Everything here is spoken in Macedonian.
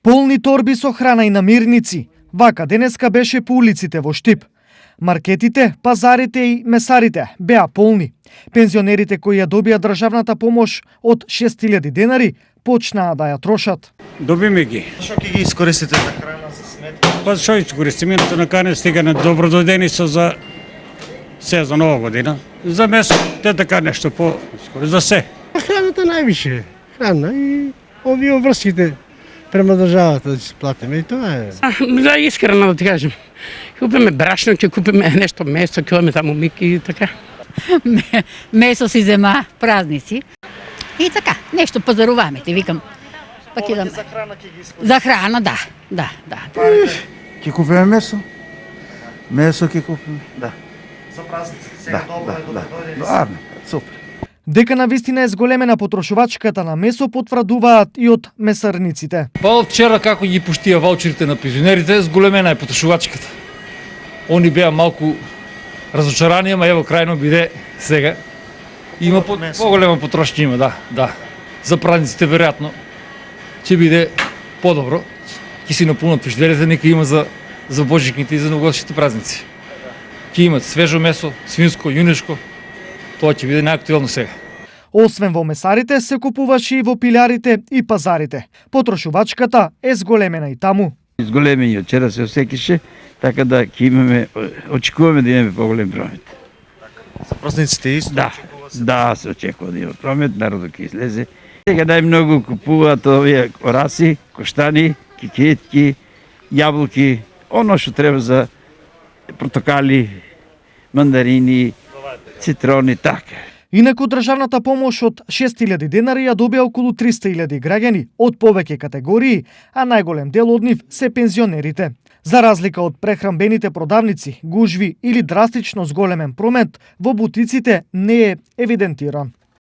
Полни торби со храна и намирници. Вака денеска беше по улиците во Штип. Маркетите, пазарите и месарите беа полни. Пензионерите кои ја добија државната помош од 6000 денари почнаа да ја трошат. Добиме ги. Што ќе ги искористите за храна, за сметка? Па што искористиме на кане стига на добродојденица за се за нова година. За месо, те така нешто по за се. Храната највише. Храна и овие врските према државата да се платиме и тоа е. За искрено да ти кажем. Купиме брашно, ќе купиме нешто месо, ќе одиме таму мики и така. Месо си зема празници. И така, нешто пазаруваме, ти викам. Пак идам. За храна ќе ги искористите? За храна, да. Ќе купиме месо. Месо ќе купиме, да. За празниците сега добро е да дојде. Арно, супер. Дека навистина е зголемена потрошувачката на месо потврдуваат и од месарниците. Па од вчера како ги пуштија ваучерите на пензионерите, зголемена е потрошувачката. Они беа малку разочарани, ама ево крајно биде сега. Има поголема потрошка има, да. За празниците веројатно ќе биде подобро. Ќе си напунат пештерите, нека има за божикните и за новогодишните празници. Ќе имат свежо месо, свинско, јунешко. Тоа ќе биде најактуелно сега. Освен во месарите, се купуваше и во пилярите и пазарите. Потрошувачката е зголемена и таму. Изголемени од вчера се осекише, така да ќе имаме, очекуваме да имаме поголем промет. За празниците исто? Да, се очекува да има промет, народот ќе излезе. Сега најмногу купуваат овиеораси, коштани, кикетки, јаболки, оно што треба за портокали, мандарини, цитрони, така. Инаку државната помош од 6000 денари ја добија околу 300.000 граѓани од повеќе категории, а најголем дел од нив се пензионерите. За разлика од прехранбените продавници, гужви или драстично зголемен промет, во бутиците не е евидентиран.